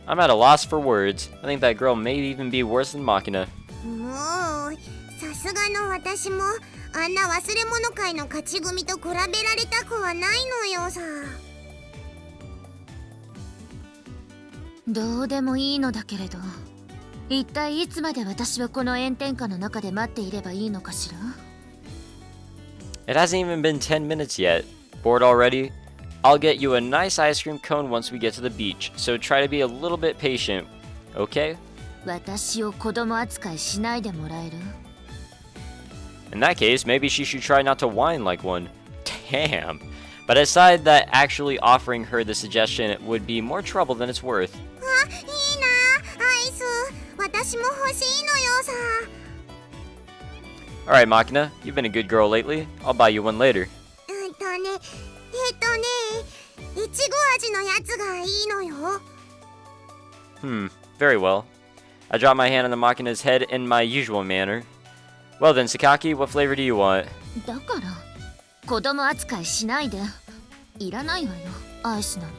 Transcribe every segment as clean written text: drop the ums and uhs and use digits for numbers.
I'm at a loss for words. I think that girl may even be worse than Machina. もうさすがの私もあんな忘れ物会の勝ち組と比べられたくはないのよさ。どうでもいいのだけれど、一体いつまで私はこの炎天下の中で待っていればいいのかしら。 It hasn't even been 10 minutes yet. Bored already? I'll get you a nice ice cream cone once we get to the beach, so try to be a little bit patient, okay? 私を子供扱いしないでもらえる？ In that case, maybe she should try not to whine like one. Damn. But I decided that actually offering her the suggestion would be more trouble than it's worth. あ、いいなアイス。私も欲しいのよさ。Alright, Machina, you've been a good girl lately. I'll buy you one later. いちご味のやつがいいのよ。Very well. I drop my hand on the Machina's head in my usual manner. Well then, Sakaki, what flavor do you want? だから子供扱いしないで。いらないわよ、アイスなんて。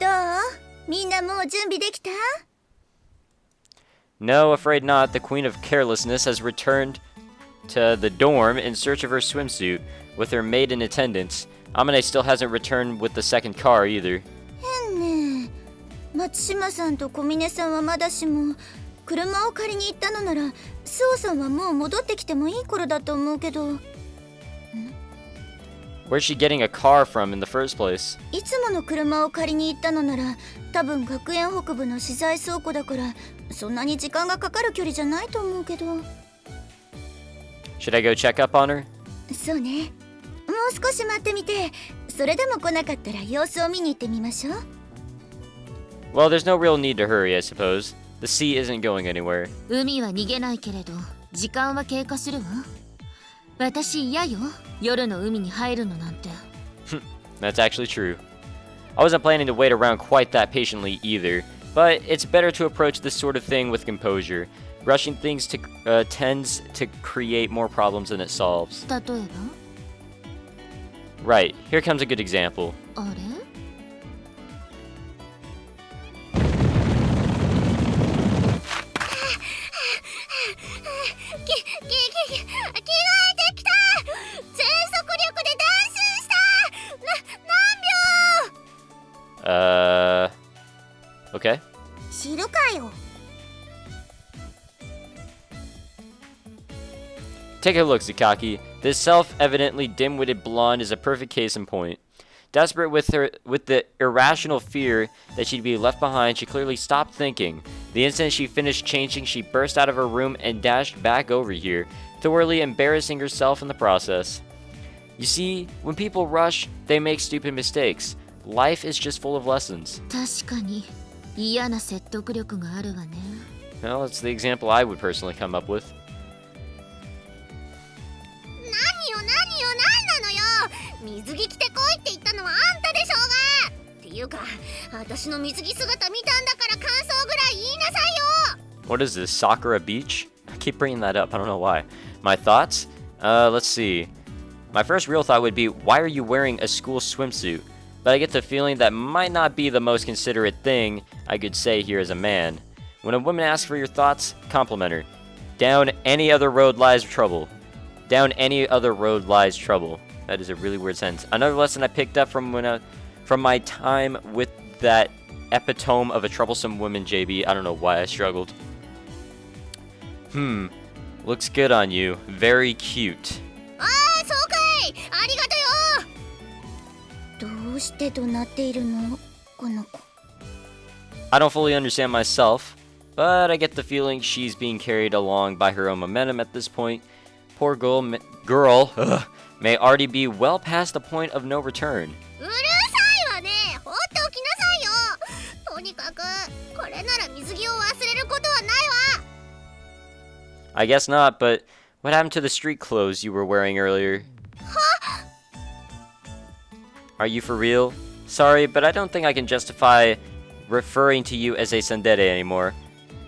どう？みんなもう準備できた？ No, afraid not. The Queen of Carelessness has returned to the dorm in search of her swimsuit, with her maid in attendance. Amane still hasn't returned with the second car either. 変ね。松島さんと小峰さんはまだしも、車を借りに行ったのなら、スオさんはもう戻ってきてもいい頃だと思うけど。Where's she getting a car from in the first place? いつもの車を借りに行ったのなら、多分学園北部の資材倉庫だから、そんなに時間がかかる距離じゃないと思うけど。Should I go check up on her? そうね。もう少し待ってみて、それでも来なかったら様子を見に行ってみましょう。Well, there's no real need to hurry, I suppose. The sea isn't going anywhere. 海は逃げないけれど、時間は経過するわ。私嫌よ、夜の海に入るのなんて。That's actually true. I wasn't planning to wait around quite that patiently either, but it's better to approach this sort of thing with composure. Rushing things tends to create more problems than it solves. 例えば？ Right, here comes a good example. あれ？着替えてきた。全速力でダンスした。何秒？ Okay. 知るかよ。Take a look, Zukaki. This self-evidently dim-witted blonde is a perfect case in point. Desperate with the irrational fear that she'd be left behind, she clearly stopped thinking. The instant she finished changing, she burst out of her room and dashed back over here, thoroughly embarrassing herself in the process. You see, when people rush, they make stupid mistakes. Life is just full of lessons. 確かに嫌な説得力があるわね。 Well, it's the example I would personally come up with. 何なのよ。水着着てこいって言ったのはあんたでしょうが。っていうか、私の水着姿見たんだから感想ぐらい言いなさいよ。 What is this, Sakura Beach? I keep bringing that up, I don't know why. My thoughts? Let's see. My first real thought would be, why are you wearing a school swimsuit? But I get the feeling that might not be the most considerate thing I could say here as a man. When a woman asks for your thoughts, compliment her. Down any other road lies trouble. Down any other road lies trouble. That is a really weird sentence. Another lesson I picked up from my time with that epitome of a troublesome woman, JB. I don't know why I struggled. Looks good on you. Very cute. ああ、そうかい。ありがとよ。どうして怒鳴っているの、この子。I don't fully understand myself, but I get the feeling she's being carried along by her own momentum at this point. Poor girl may already be well past the point of no return. うるさいわね。放っておきなさいよ。とにかく、これなら水着を忘れることはないわ。 I guess not, but what happened to the street clothes you were wearing earlier? Are you for real? Sorry, but I don't think I can justify referring to you as a tsundere anymore.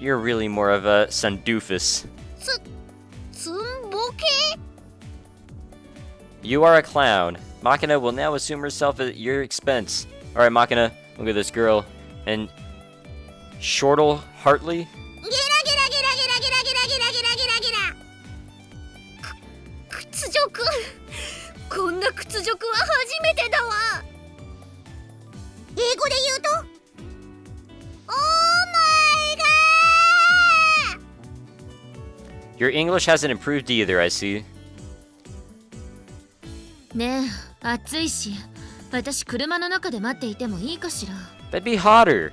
You're really more of a sundoofus. つんぼけ？ You are a clown. Machina will now assume herself at your expense. Alright, Machina, look at this girl. And Shortle Hartley? ゲラゲラゲラゲラゲラゲラゲラゲラゲラゲラ屈辱。こんな屈辱は初めてだわ。英語で言うとオーマイガー。 Your English hasn't improved either, I see. ねえ、暑いし、私車の中で待っていてもいいかしら。 That'd be hotter.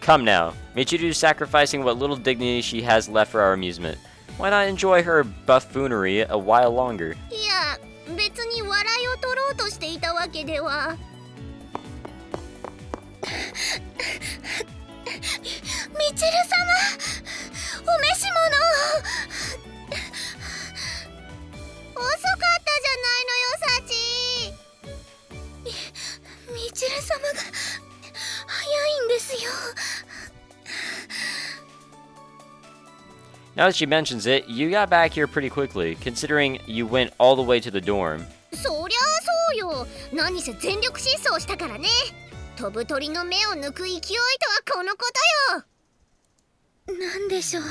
Come now, Michiru's sacrificing what little dignity she has left for our amusement. Why not enjoy her buffoonery a while longer? いや、別に笑いを取ろうとしていたわけでは。ミチル様、お召し物遅かったじゃないのよ、サチ。ミチル様が早いんですよ。 Now that she mentions it, you got back here pretty quickly, considering you went all the way to the dorm. そりゃあそうよ。何せ全力疾走したからね。飛ぶ鳥の目を抜く勢いとはこのことよ。なんでしょう、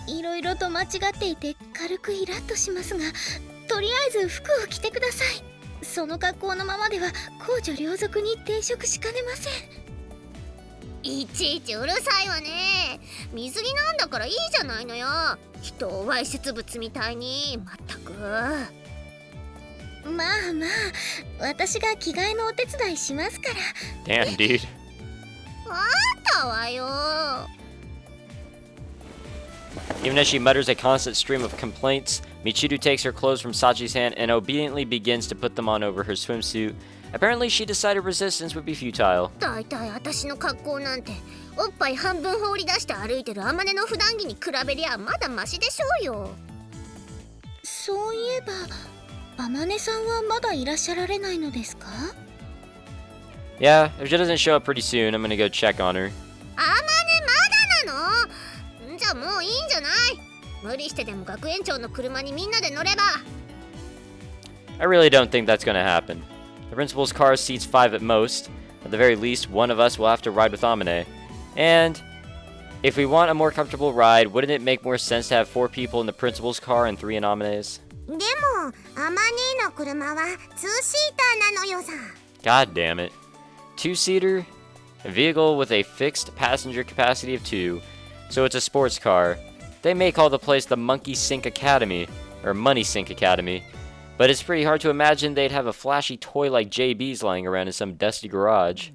いろいろと間違っていて軽くイラッとしますが、とりあえず服を着てください。その格好のままでは公女両族に抵触しかねません。いちいちうるさいわね。水着なんだからいいじゃないのよ。人をわいせつ物みたいに。まったく。まあまあ、私が着替えのお手伝いしますから。 Damn, dude. あったわよ。 Even as she mutters a constant stream of complaints, Michiru takes her clothes from Sachi's hand and obediently begins to put them on over her swimsuit. Apparently, she decided resistance would be futile. だいたい私の格好なんておっぱい半分放り出して歩いてるアマネの普段着に比べりゃまだマシでしょうよ。そういえばアマネさんはまだいらっしゃられないのですか？ Yeah, if she doesn't show up pretty soon, I'm gonna go check on her. アマネまだなの？じゃあもういいんじゃない？無理してでも学園長の車にみんなで乗れば。 I really don't think that's gonna happen. The principal's car seats 5 at most. At the very least, one of us will have to ride with Amane. And if we want a more comfortable ride, wouldn't it make more sense to have 4 people in the principal's car and 3 in Amane's? でもアマネの車は2シーターなのよさ。 God damn it. 2-seater? A vehicle with a fixed passenger capacity of 2, so it's a sports car. They may call the place the Monkey Sink Academy, or Money Sink Academy, but it's pretty hard to imagine they'd have a flashy toy like JB's lying around in some dusty garage.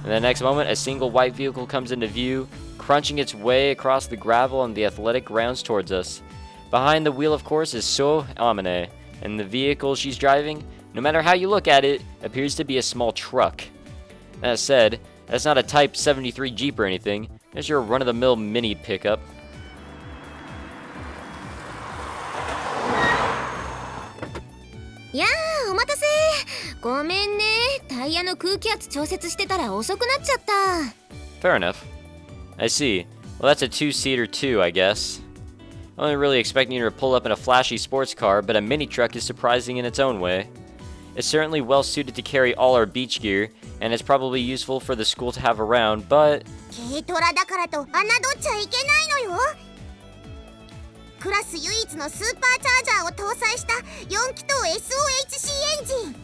In the next moment, a single white vehicle comes into view, crunching its way across the gravel on the athletic grounds towards us. Behind the wheel, of course, is So Amane, and the vehicle she's driving, no matter how you look at it, appears to be a small truck. That said, that's not a Type 73 Jeep or anything. It's your run-of-the-mill mini pickup. やあ、お待たせ。ごめんね。タイヤの空気圧調節してたら遅くなっちゃった。 Fair enough. I see. Well, that's a 2-seater too, I guess. I wasn't really expecting her to pull up in a flashy sports car, but a mini truck is surprising in its own way. It's certainly well suited to carry all our beach gear, and it's probably useful for the school to have around, but... 軽トラだからと侮っちゃいけないのよ。クラス唯一のスーパーチャージャーを搭載した4気筒 SOHC エンジン。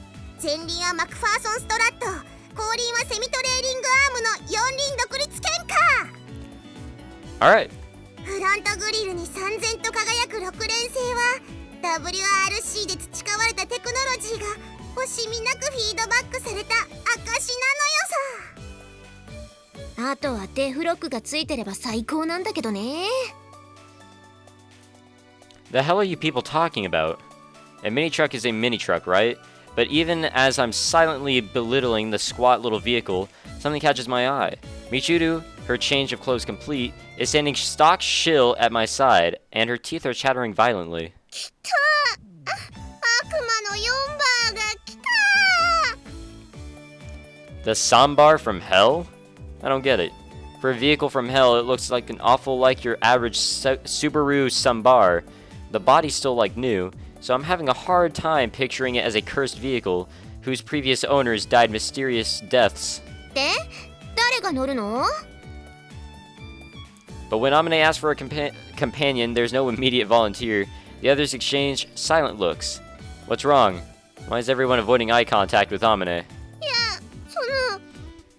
前輪はマクファーソンストラット、後輪はセミトレーリングアームの4輪独立剣か。 Alright. フロントグリルに燦然と輝く6連星は WRC で培われたテクノロジーが惜しみなくフィードバックされた証なのよさ。あとはデフロックがついてれば最高なんだけどね。 The hell are you people talking about? A mini truck is a mini truck, right? But even as I'm silently belittling the squat little vehicle, something catches my eye. Michiru, her change of clothes complete, is standing stock still at my side, and her teeth are chattering violently. 来た！悪魔の4バーが来た！ The Sambar from hell? I don't get it. For a vehicle from hell, it looks like an awful like your average Subaru Sambar. The body's still like new, so I'm having a hard time picturing it as a cursed vehicle whose previous owners died mysterious deaths. で、誰が乗るの？ But when Amane asks for a companion, there's no immediate volunteer. The others exchange silent looks. What's wrong? Why is everyone avoiding eye contact with Amane? いや、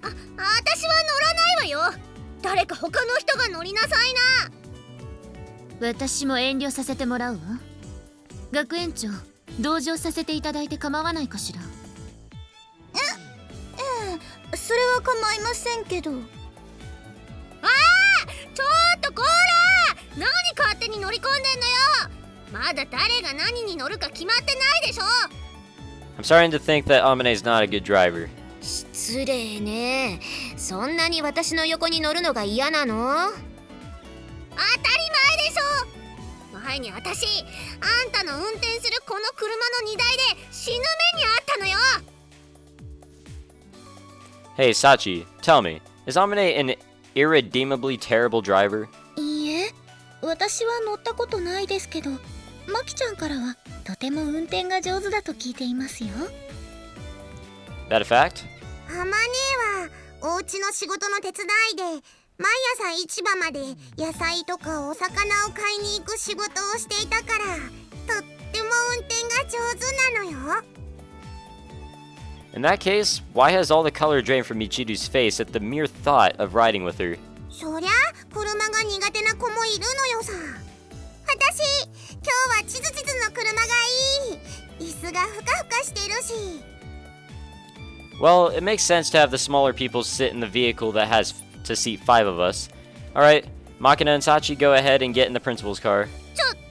私は乗らないわよ。誰か他の人が乗りなさいな。私も遠慮させてもらうわ。学園長、同乗させていただいて構わないかしら。それは構いませんけど。ちょっとこーら、何勝手に乗り込んでんのよ。まだ誰が何に乗るか決まってないでしょ。 I'm starting to think that Amane's not a good driver. 失礼ね。そんなに私の横に乗るのが嫌なの？当たり前でしょ。前に私、あんたの運転するこの車の荷台で死ぬ目にあったのよ。 Hey, Sachi, tell me, is Amane an irredeemably terrible driver? いいえ、私は乗ったことないですけど、マキちゃんからはとても運転が上手だと聞いていますよ。 That a fact? アマネはお家の仕事の手伝いで毎朝市場まで野菜とかお魚を買いに行く仕事をしていたから、とっても運転が上手なのよ。 In that case, why has all the color drained from Michiru's face at the mere thought of riding with her? そりゃ車が苦手な子もいるのよさ。私、今日はチズチズの車がいい。椅子がふかふかしてるし。 Well, it makes sense to have the smaller people sit in the vehicle that has to seat 5 of us. Alright, Makina and Sachi, go ahead and get in the principal's car.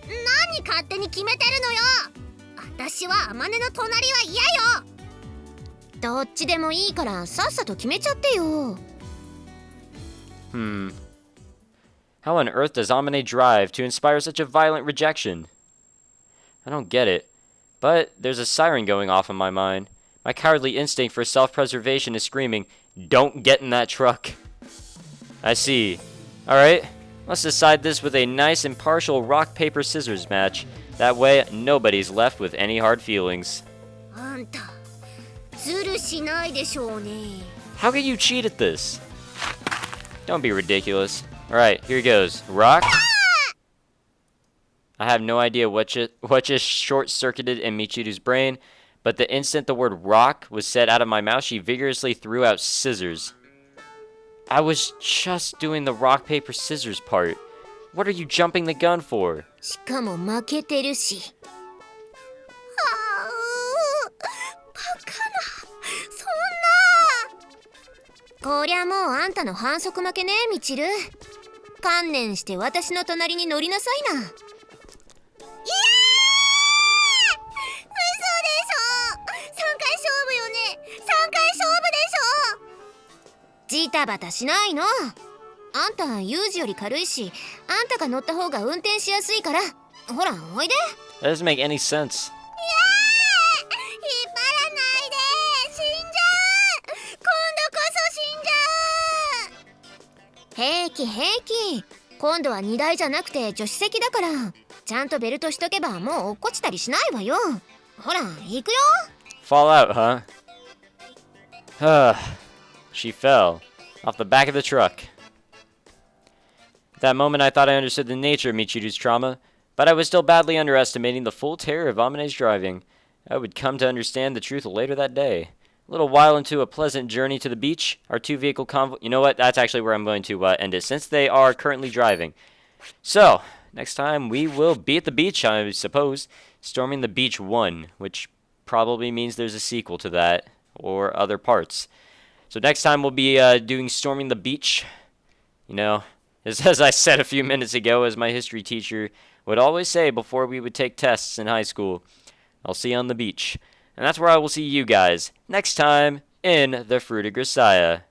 何勝手に決めてるのよ。私はアマネの隣は嫌よ。どっちでもいいからさっさと決めちゃってよ。How on earth does Amane drive to inspire such a violent rejection? I don't get it. But there's a siren going off in my mind. My cowardly instinct for self-preservation is screaming, "Don't get in that truck." I see. Alright, let's decide this with a nice impartial rock, paper, scissors match. That way, nobody's left with any hard feelings. あんた、ずるしないでしょうね。 How can you cheat at this? Don't be ridiculous. Alright, here goes. Rock. I have no idea what just short-circuited in Michiru's brain, but the instant the word rock was said out of my mouth, she vigorously threw out scissors. I was just doing the rock, paper, scissors part. What are you jumping the gun for? しかも負けてるし。バカな。そんな。こりゃもうあんたの反則負けね、ミチル。観念して私の隣に乗りなさいな。いやー、嘘でしょ。3回勝負よね。3回勝負でしょ。ジタバタしないの。あんたユージより軽いし、あんたが乗った方が運転しやすいから。ほら、おいで。 That doesn't make any sense. 引っ張らないで。死んじゃう。今度こそ死んじゃう。平気平気。今度は荷台じゃなくて助手席だから、ちゃんとベルトしとけばもう落っこちたりしないわよ。ほら、行くよ。 Fall out, huh? She fell off the back of the truck. At that moment, I thought I understood the nature of Michiru's trauma, but I was still badly underestimating the full terror of Amane's driving. I would come to understand the truth later that day. A little while into a pleasant journey to the beach, our two-vehicle convoy... You know what? That's actually where I'm going to end it, since they are currently driving. So, next time we will be at the beach, I suppose. Storming the Beach 1, which probably means there's a sequel to that, or other parts. So next time we'll be doing Storming the Beach. You know, as I said a few minutes ago, as my history teacher would always say before we would take tests in high school, I'll see you on the beach. And that's where I will see you guys next time in the Fruit of Grisaia.